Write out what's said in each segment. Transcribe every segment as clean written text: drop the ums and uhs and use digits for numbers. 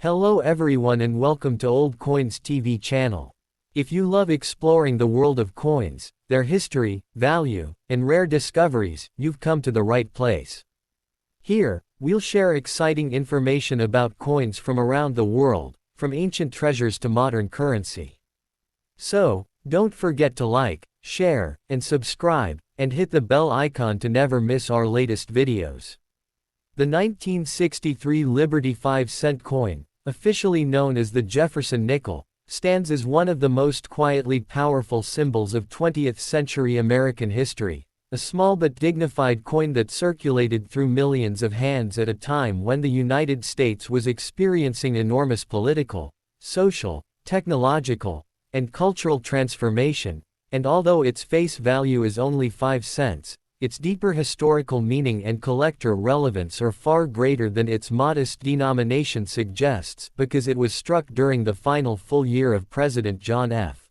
Hello everyone and welcome to Old Coins TV channel. If you love exploring the world of coins, their history, value, and rare discoveries, you've come to the right place. Here, we'll share exciting information about coins from around the world, from ancient treasures to modern currency. So, don't forget to like, share, and subscribe, and hit the bell icon to never miss our latest videos. The 1963 Liberty 5-cent coin, officially known as the Jefferson nickel, stands as one of the most quietly powerful symbols of 20th-century American history, a small but dignified coin that circulated through millions of hands at a time when the United States was experiencing enormous political, social, technological, and cultural transformation, and although its face value is only 5 cents, its deeper historical meaning and collector relevance are far greater than its modest denomination suggests because it was struck during the final full year of President John F.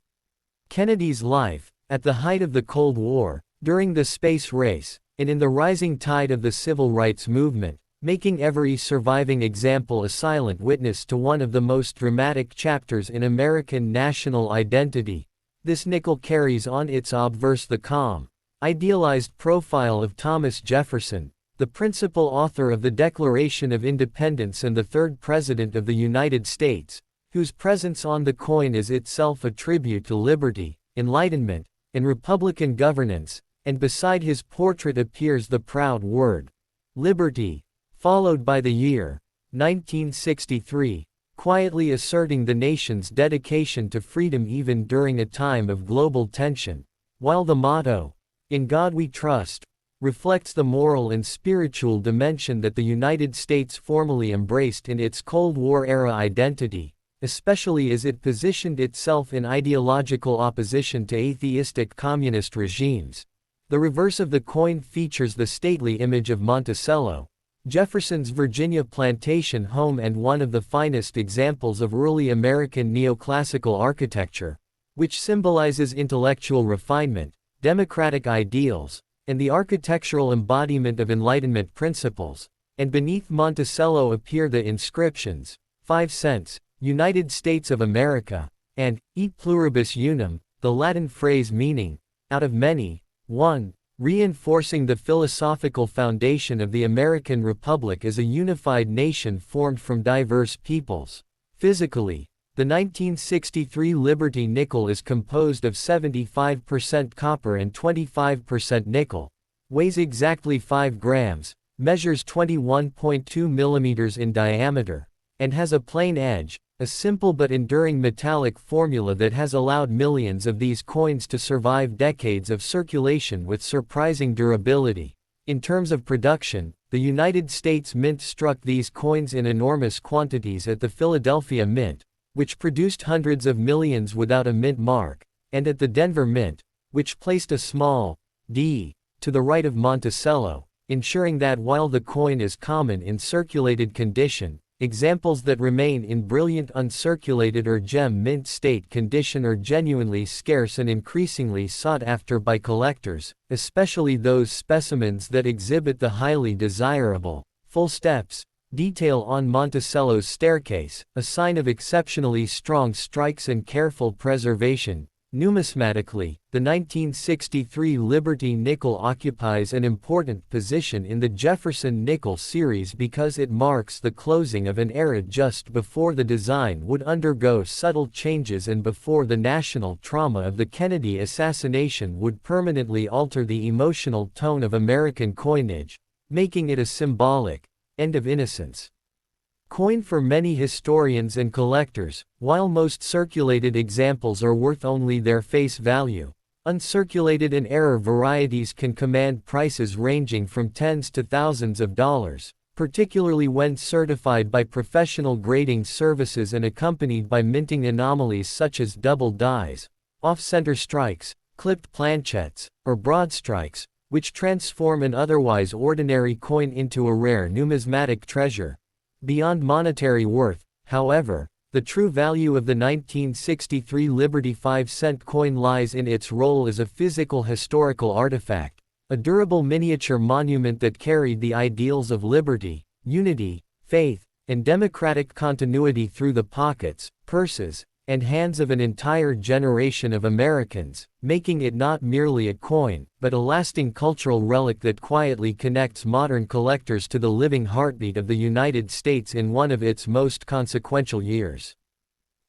Kennedy's life, at the height of the Cold War, during the space race, and in the rising tide of the civil rights movement, making every surviving example a silent witness to one of the most dramatic chapters in American national identity. This nickel carries on its obverse the calm, idealized profile of Thomas Jefferson, the principal author of the Declaration of Independence and the third President of the United States, whose presence on the coin is itself a tribute to liberty, enlightenment, and republican governance, and beside his portrait appears the proud word, liberty, followed by the year, 1963, quietly asserting the nation's dedication to freedom even during a time of global tension, while the motto, "In God We Trust," reflects the moral and spiritual dimension that the United States formally embraced in its Cold War-era identity, especially as it positioned itself in ideological opposition to atheistic communist regimes. The reverse of the coin features the stately image of Monticello, Jefferson's Virginia plantation home and one of the finest examples of early American neoclassical architecture, which symbolizes intellectual refinement, democratic ideals, and the architectural embodiment of Enlightenment principles, and beneath Monticello appear the inscriptions, 5 cents, United States of America, and, E pluribus unum, the Latin phrase meaning, out of many, one, reinforcing the philosophical foundation of the American Republic as a unified nation formed from diverse peoples. Physically, the 1963 Liberty nickel is composed of 75% copper and 25% nickel, weighs exactly 5 grams, measures 21.2 millimeters in diameter, and has a plain edge, a simple but enduring metallic formula that has allowed millions of these coins to survive decades of circulation with surprising durability. In terms of production, the United States Mint struck these coins in enormous quantities at the Philadelphia Mint, which produced hundreds of millions without a mint mark, and at the Denver Mint, which placed a small d to the right of Monticello, ensuring that while the coin is common in circulated condition, examples that remain in brilliant uncirculated or gem mint state condition are genuinely scarce and increasingly sought after by collectors, especially those specimens that exhibit the highly desirable, full steps, detail on Monticello's staircase, a sign of exceptionally strong strikes and careful preservation. Numismatically, the 1963 Liberty nickel occupies an important position in the Jefferson nickel series because it marks the closing of an era just before the design would undergo subtle changes and before the national trauma of the Kennedy assassination would permanently alter the emotional tone of American coinage, making it a symbolic end of innocence coin for many historians and collectors. While most circulated examples are worth only their face value, uncirculated and error varieties can command prices ranging from tens to thousands of dollars, particularly when certified by professional grading services and accompanied by minting anomalies such as double dies, off-center strikes, clipped planchettes, or broad strikes, which transform an otherwise ordinary coin into a rare numismatic treasure. Beyond monetary worth, however, the true value of the 1963 Liberty 5-cent coin lies in its role as a physical historical artifact, a durable miniature monument that carried the ideals of liberty, unity, faith, and democratic continuity through the pockets, purses, and hands of an entire generation of Americans, making it not merely a coin, but a lasting cultural relic that quietly connects modern collectors to the living heartbeat of the United States in one of its most consequential years.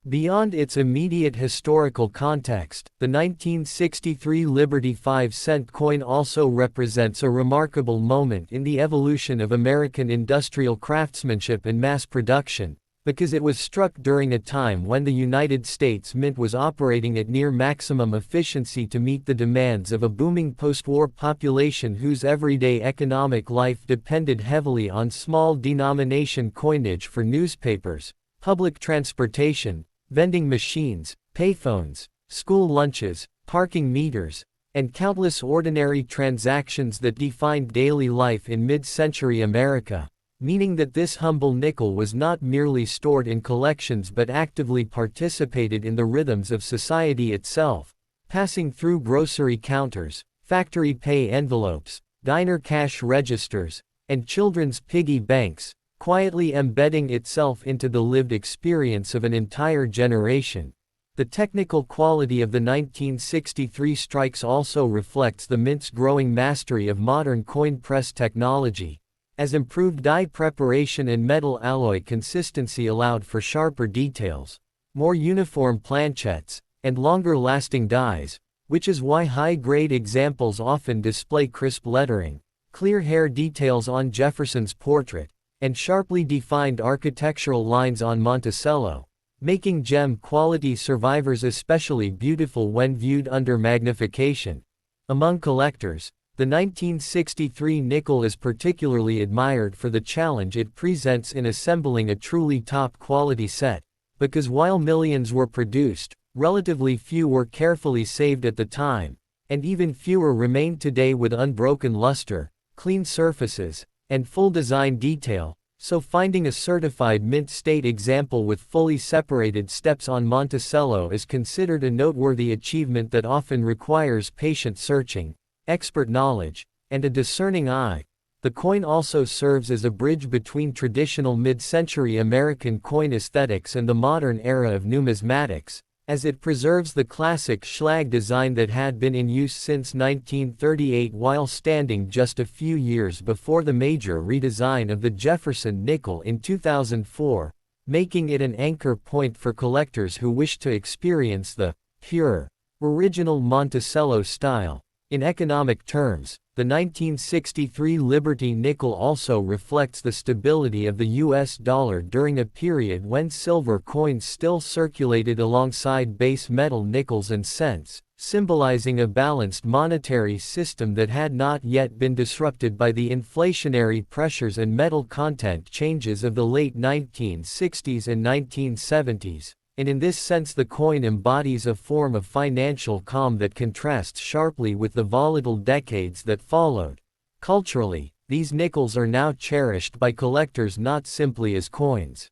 Beyond its immediate historical context, the 1963 Liberty 5-cent coin also represents a remarkable moment in the evolution of American industrial craftsmanship and mass production, because it was struck during a time when the United States Mint was operating at near maximum efficiency to meet the demands of a booming post-war population whose everyday economic life depended heavily on small denomination coinage for newspapers, public transportation, vending machines, payphones, school lunches, parking meters, and countless ordinary transactions that defined daily life in mid-century America, meaning that this humble nickel was not merely stored in collections but actively participated in the rhythms of society itself, passing through grocery counters, factory pay envelopes, diner cash registers, and children's piggy banks, quietly embedding itself into the lived experience of an entire generation. The technical quality of the 1963 strikes also reflects the Mint's growing mastery of modern coin press technology, as improved die preparation and metal alloy consistency allowed for sharper details, more uniform planchettes, and longer-lasting dies, which is why high-grade examples often display crisp lettering, clear hair details on Jefferson's portrait, and sharply defined architectural lines on Monticello, making gem-quality survivors especially beautiful when viewed under magnification. Among collectors, the 1963 nickel is particularly admired for the challenge it presents in assembling a truly top-quality set, because while millions were produced, relatively few were carefully saved at the time, and even fewer remain today with unbroken luster, clean surfaces, and full design detail, so finding a certified mint state example with fully separated steps on Monticello is considered a noteworthy achievement that often requires patient searching, expert knowledge, and a discerning eye. The coin also serves as a bridge between traditional mid-century American coin aesthetics and the modern era of numismatics, as it preserves the classic schlag design that had been in use since 1938 while standing just a few years before the major redesign of the Jefferson nickel in 2004, making it an anchor point for collectors who wish to experience the pure, original Monticello style. In economic terms, the 1963 Liberty nickel also reflects the stability of the US dollar during a period when silver coins still circulated alongside base metal nickels and cents, symbolizing a balanced monetary system that had not yet been disrupted by the inflationary pressures and metal content changes of the late 1960s and 1970s. And in this sense the coin embodies a form of financial calm that contrasts sharply with the volatile decades that followed. Culturally, these nickels are now cherished by collectors not simply as coins,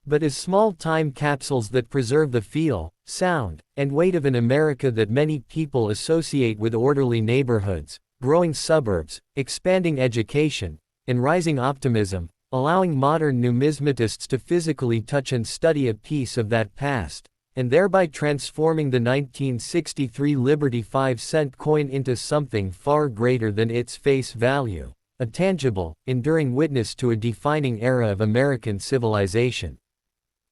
but as small time capsules that preserve the feel, sound, and weight of an America that many people associate with orderly neighborhoods, growing suburbs, expanding education, and rising optimism, allowing modern numismatists to physically touch and study a piece of that past, and thereby transforming the 1963 Liberty 5-cent coin into something far greater than its face value, a tangible, enduring witness to a defining era of American civilization.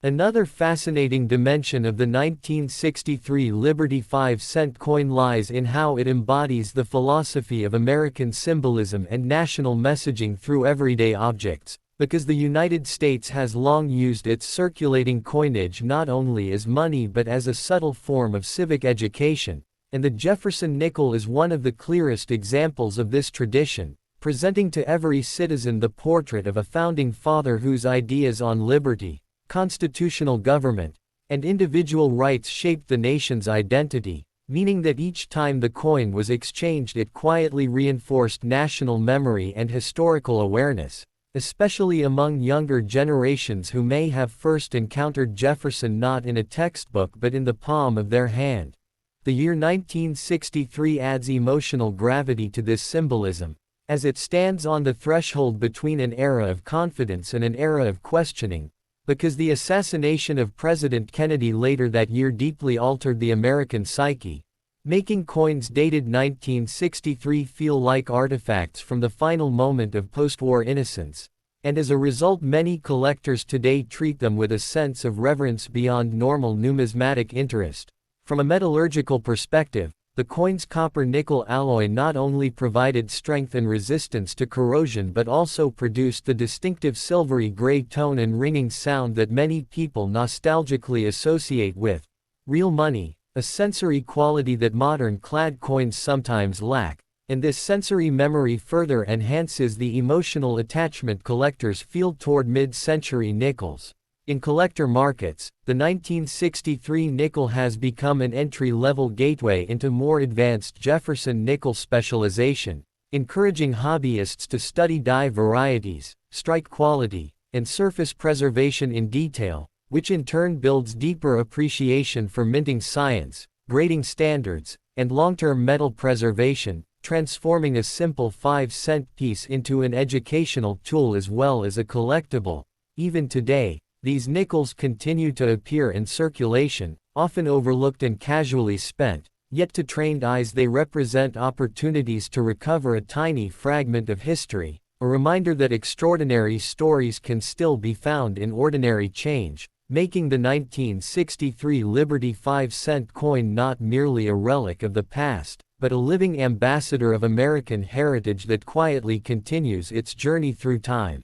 Another fascinating dimension of the 1963 Liberty 5-cent coin lies in how it embodies the philosophy of American symbolism and national messaging through everyday objects, because the United States has long used its circulating coinage not only as money but as a subtle form of civic education, and the Jefferson nickel is one of the clearest examples of this tradition, presenting to every citizen the portrait of a founding father whose ideas on liberty, constitutional government, and individual rights shaped the nation's identity, meaning that each time the coin was exchanged it quietly reinforced national memory and historical awareness, especially among younger generations who may have first encountered Jefferson not in a textbook but in the palm of their hand. The year 1963 adds emotional gravity to this symbolism, as it stands on the threshold between an era of confidence and an era of questioning, because the assassination of President Kennedy later that year deeply altered the American psyche, making coins dated 1963 feel like artifacts from the final moment of post-war innocence, and as a result many collectors today treat them with a sense of reverence beyond normal numismatic interest. From a metallurgical perspective, the coin's copper-nickel alloy not only provided strength and resistance to corrosion but also produced the distinctive silvery gray tone and ringing sound that many people nostalgically associate with real money, a sensory quality that modern clad coins sometimes lack, and this sensory memory further enhances the emotional attachment collectors feel toward mid-century nickels. In collector markets, the 1963 nickel has become an entry-level gateway into more advanced Jefferson nickel specialization, encouraging hobbyists to study die varieties, strike quality, and surface preservation in detail, which in turn builds deeper appreciation for minting science, grading standards, and long-term metal preservation, transforming a simple 5-cent piece into an educational tool as well as a collectible. Even today, these nickels continue to appear in circulation, often overlooked and casually spent, yet to trained eyes they represent opportunities to recover a tiny fragment of history, a reminder that extraordinary stories can still be found in ordinary change, making the 1963 Liberty 5-cent coin not merely a relic of the past, but a living ambassador of American heritage that quietly continues its journey through time.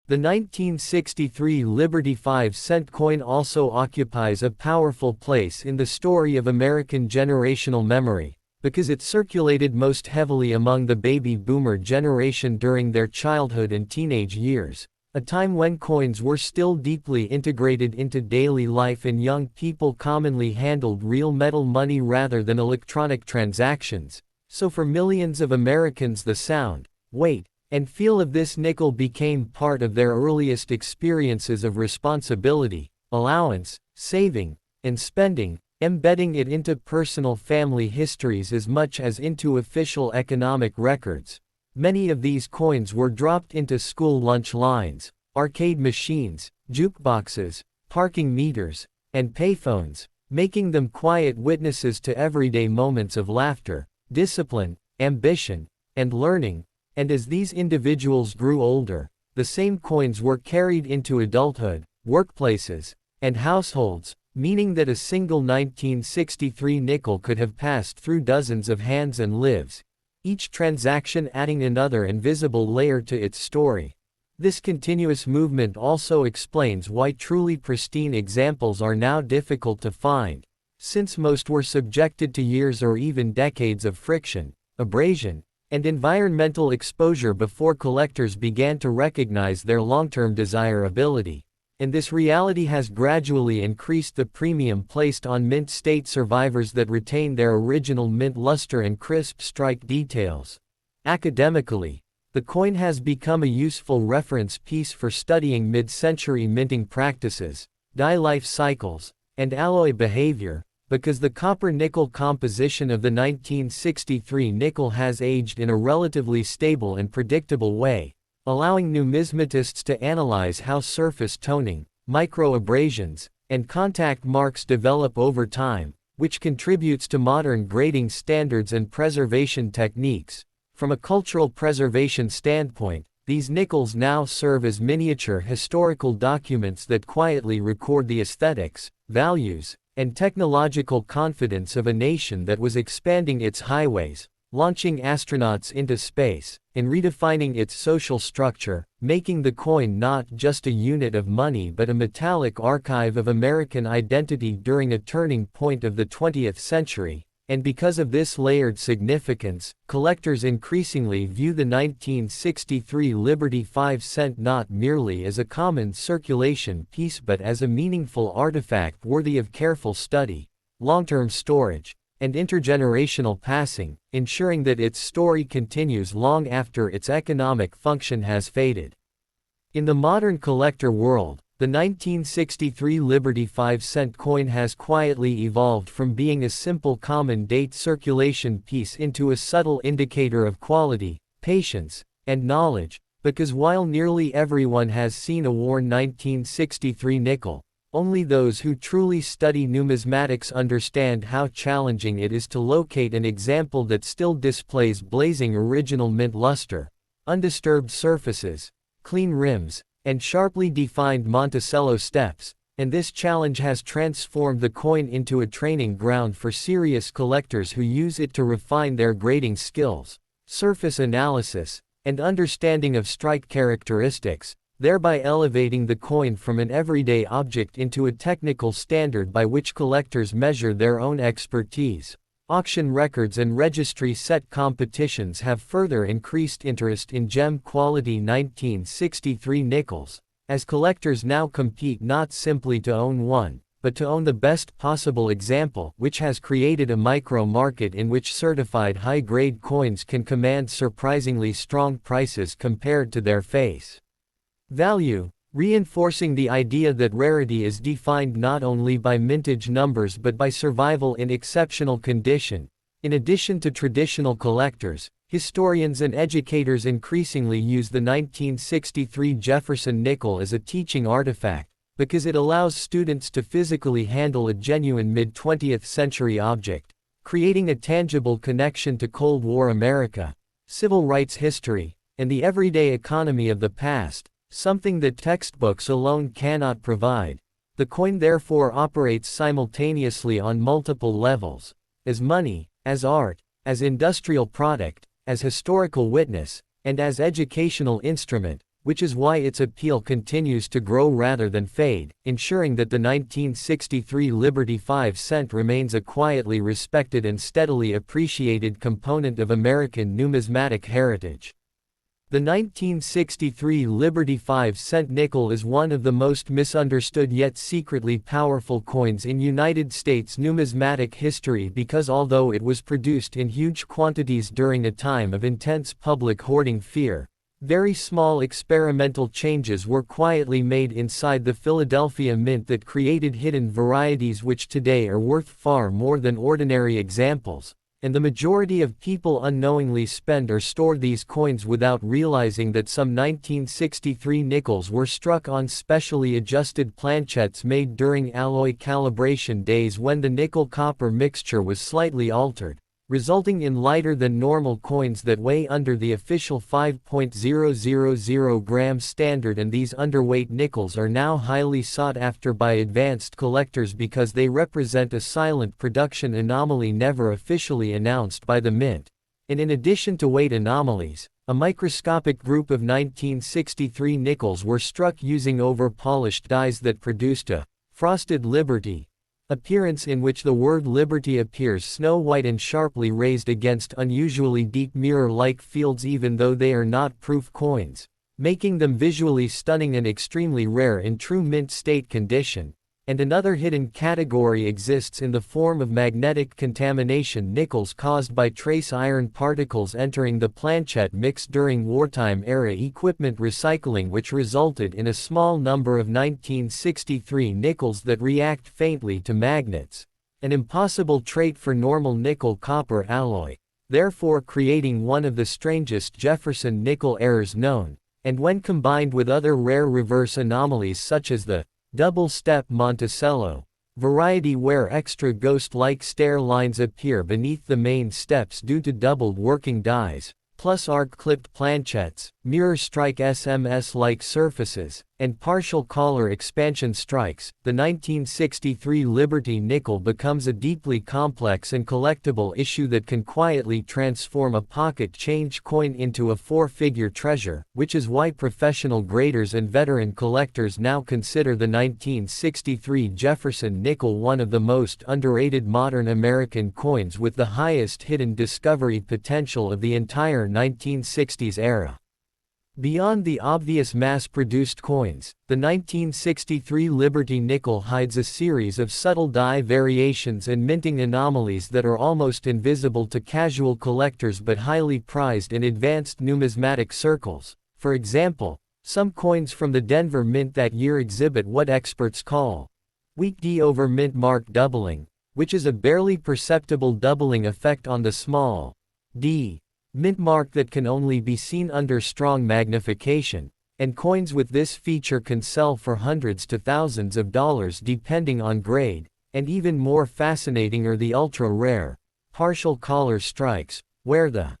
The 1963 Liberty 5-cent coin also occupies a powerful place in the story of American generational memory, because it circulated most heavily among the baby boomer generation during their childhood and teenage years, a time when coins were still deeply integrated into daily life and young people commonly handled real metal money rather than electronic transactions. So for millions of Americans the sound, weight, and feel of this nickel became part of their earliest experiences of responsibility, allowance, saving, and spending, embedding it into personal family histories as much as into official economic records. Many of these coins were dropped into school lunch lines, arcade machines, jukeboxes, parking meters, and payphones, making them quiet witnesses to everyday moments of laughter, discipline, ambition, and learning. And as these individuals grew older, the same coins were carried into adulthood, workplaces, and households, meaning that a single 1963 nickel could have passed through dozens of hands and lives, each transaction adding another invisible layer to its story. This continuous movement also explains why truly pristine examples are now difficult to find, since most were subjected to years or even decades of friction, abrasion, and environmental exposure before collectors began to recognize their long-term desirability. And this reality has gradually increased the premium placed on mint state survivors that retain their original mint luster and crisp strike details. Academically, the coin has become a useful reference piece for studying mid-century minting practices, die life cycles, and alloy behavior, because the copper-nickel composition of the 1963 nickel has aged in a relatively stable and predictable way, allowing numismatists to analyze how surface toning, micro-abrasions, and contact marks develop over time, which contributes to modern grading standards and preservation techniques. From a cultural preservation standpoint, these nickels now serve as miniature historical documents that quietly record the aesthetics, values, and technological confidence of a nation that was expanding its highways, launching astronauts into space, and redefining its social structure, making the coin not just a unit of money but a metallic archive of American identity during a turning point of the 20th century. And because of this layered significance, collectors increasingly view the 1963 Liberty 5-cent not merely as a common circulation piece but as a meaningful artifact worthy of careful study, long-term storage, and intergenerational passing, ensuring that its story continues long after its economic function has faded. In the modern collector world, the 1963 Liberty 5-cent coin has quietly evolved from being a simple common date circulation piece into a subtle indicator of quality, patience, and knowledge, because while nearly everyone has seen a worn 1963 nickel, only those who truly study numismatics understand how challenging it is to locate an example that still displays blazing original mint luster, undisturbed surfaces, clean rims, and sharply defined Monticello steps, and this challenge has transformed the coin into a training ground for serious collectors who use it to refine their grading skills, surface analysis, and understanding of strike characteristics, thereby elevating the coin from an everyday object into a technical standard by which collectors measure their own expertise. Auction records and registry set competitions have further increased interest in gem-quality 1963 nickels, as collectors now compete not simply to own one, but to own the best possible example, which has created a micro-market in which certified high-grade coins can command surprisingly strong prices compared to their face value, reinforcing the idea that rarity is defined not only by mintage numbers but by survival in exceptional condition. In addition to traditional collectors, historians and educators increasingly use the 1963 Jefferson nickel as a teaching artifact, because it allows students to physically handle a genuine mid-20th century object, creating a tangible connection to Cold War America, civil rights history, and the everyday economy of the past, something that textbooks alone cannot provide. The coin therefore operates simultaneously on multiple levels, as money, as art, as industrial product, as historical witness, and as educational instrument, which is why its appeal continues to grow rather than fade, ensuring that the 1963 Liberty 5-cent remains a quietly respected and steadily appreciated component of American numismatic heritage. The 1963 Liberty 5-cent nickel is one of the most misunderstood yet secretly powerful coins in United States numismatic history because although it was produced in huge quantities during a time of intense public hoarding fear, very small experimental changes were quietly made inside the Philadelphia Mint that created hidden varieties which today are worth far more than ordinary examples. And the majority of people unknowingly spend or store these coins without realizing that some 1963 nickels were struck on specially adjusted planchettes made during alloy calibration days when the nickel-copper mixture was slightly altered, resulting in lighter than normal coins that weigh under the official 5.000 gram standard, and these underweight nickels are now highly sought after by advanced collectors because they represent a silent production anomaly never officially announced by the mint. And in addition to weight anomalies, a microscopic group of 1963 nickels were struck using over-polished dies that produced a frosted Liberty appearance in which the word Liberty appears snow white and sharply raised against unusually deep mirror-like fields even though they are not proof coins, making them visually stunning and extremely rare in true mint state condition. And another hidden category exists in the form of magnetic contamination nickels caused by trace iron particles entering the planchette mix during wartime era equipment recycling, which resulted in a small number of 1963 nickels that react faintly to magnets, an impossible trait for normal nickel-copper alloy, therefore creating one of the strangest Jefferson nickel errors known. And when combined with other rare reverse anomalies such as the double-step Monticello variety where extra ghost-like stair lines appear beneath the main steps due to doubled working dies, plus arc-clipped planchettes, mirror strike SMS-like surfaces, and partial collar expansion strikes, the 1963 Liberty nickel becomes a deeply complex and collectible issue that can quietly transform a pocket change coin into a four-figure treasure, which is why professional graders and veteran collectors now consider the 1963 Jefferson nickel one of the most underrated modern American coins with the highest hidden discovery potential of the entire 1960s era. Beyond the obvious mass-produced coins, the 1963 Liberty nickel hides a series of subtle die variations and minting anomalies that are almost invisible to casual collectors but highly prized in advanced numismatic circles. For example, some coins from the Denver Mint that year exhibit what experts call weak D over mint mark doubling, which is a barely perceptible doubling effect on the small d mint mark that can only be seen under strong magnification, and coins with this feature can sell for hundreds to thousands of dollars depending on grade, and even more fascinating are the ultra-rare, partial collar strikes, where the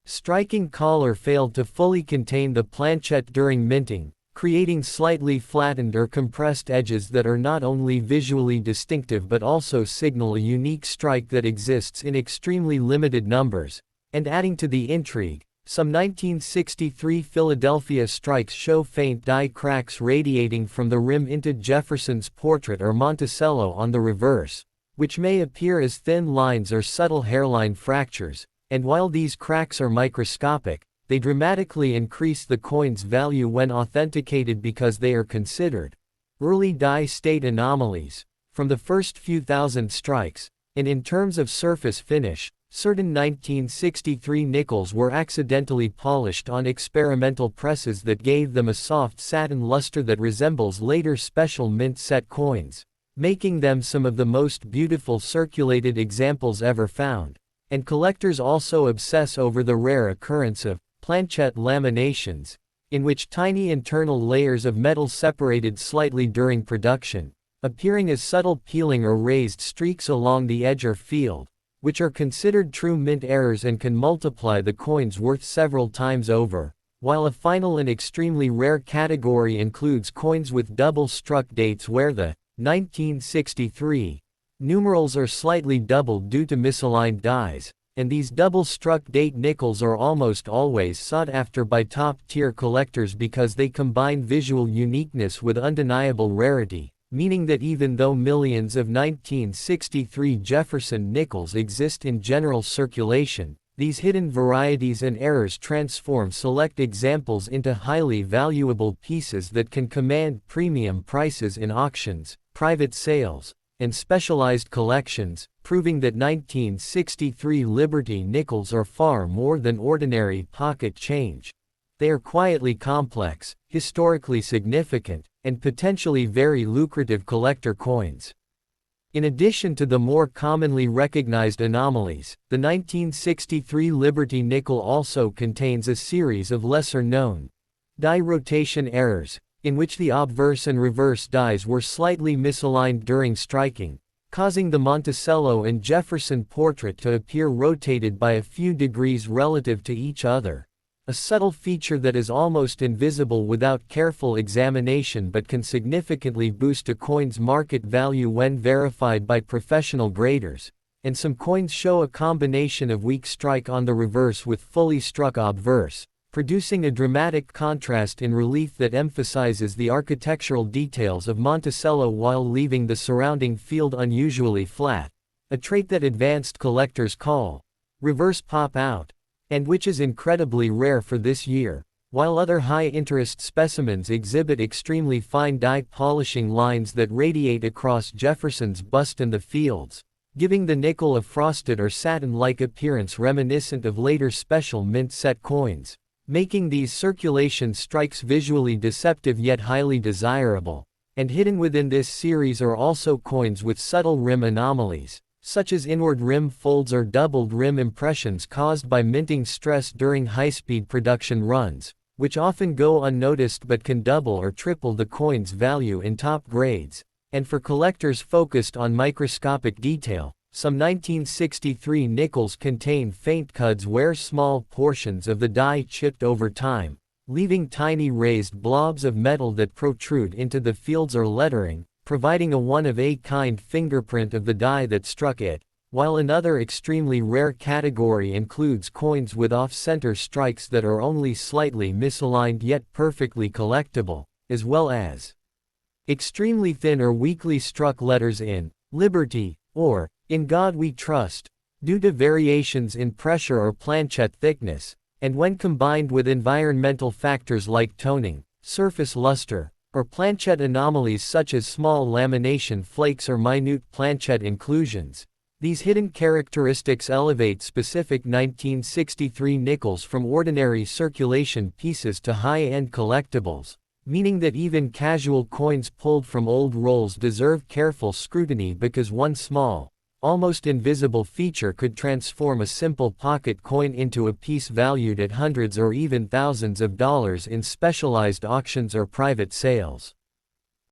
striking collar failed to fully contain the planchette during minting, creating slightly flattened or compressed edges that are not only visually distinctive but also signal a unique strike that exists in extremely limited numbers. And adding to the intrigue, some 1963 Philadelphia strikes show faint die cracks radiating from the rim into Jefferson's portrait or Monticello on the reverse, which may appear as thin lines or subtle hairline fractures, and while these cracks are microscopic, they dramatically increase the coin's value when authenticated because they are considered early die state anomalies from the first few thousand strikes, and in terms of surface finish, certain 1963 nickels were accidentally polished on experimental presses that gave them a soft satin luster that resembles later special mint set coins, making them some of the most beautiful circulated examples ever found. And collectors also obsess over the rare occurrence of planchette laminations, in which tiny internal layers of metal separated slightly during production, appearing as subtle peeling or raised streaks along the edge or field, which are considered true mint errors and can multiply the coin's worth several times over, while a final and extremely rare category includes coins with double-struck dates where the 1963 numerals are slightly doubled due to misaligned dies, and these double-struck date nickels are almost always sought after by top-tier collectors because they combine visual uniqueness with undeniable rarity, meaning that even though millions of 1963 Jefferson nickels exist in general circulation, these hidden varieties and errors transform select examples into highly valuable pieces that can command premium prices in auctions, private sales, and specialized collections, proving that 1963 Liberty nickels are far more than ordinary pocket change. They are quietly complex, historically significant, and potentially very lucrative collector coins. In addition to the more commonly recognized anomalies, the 1963 Liberty nickel also contains a series of lesser-known die rotation errors, in which the obverse and reverse dies were slightly misaligned during striking, causing the Monticello and Jefferson portrait to appear rotated by a few degrees relative to each other. A subtle feature that is almost invisible without careful examination but can significantly boost a coin's market value when verified by professional graders, and some coins show a combination of weak strike on the reverse with fully struck obverse, producing a dramatic contrast in relief that emphasizes the architectural details of Monticello while leaving the surrounding field unusually flat, a trait that advanced collectors call reverse pop-out, and which is incredibly rare for this year, while other high-interest specimens exhibit extremely fine die polishing lines that radiate across Jefferson's bust and the fields, giving the nickel a frosted or satin-like appearance reminiscent of later special mint set coins, making these circulation strikes visually deceptive yet highly desirable. And hidden within this series are also coins with subtle rim anomalies, such as inward rim folds or doubled rim impressions caused by minting stress during high-speed production runs, which often go unnoticed but can double or triple the coin's value in top grades. And for collectors focused on microscopic detail, some 1963 nickels contain faint cuds where small portions of the die chipped over time, leaving tiny raised blobs of metal that protrude into the fields or lettering, providing a one-of-a-kind fingerprint of the die that struck it, while another extremely rare category includes coins with off-center strikes that are only slightly misaligned yet perfectly collectible, as well as extremely thin or weakly struck letters in Liberty or In God We Trust, due to variations in pressure or planchette thickness, and when combined with environmental factors like toning, surface luster, or planchette anomalies such as small lamination flakes or minute planchette inclusions, these hidden characteristics elevate specific 1963 nickels from ordinary circulation pieces to high-end collectibles, meaning that even casual coins pulled from old rolls deserve careful scrutiny because one small, almost invisible feature could transform a simple pocket coin into a piece valued at hundreds or even thousands of dollars in specialized auctions or private sales.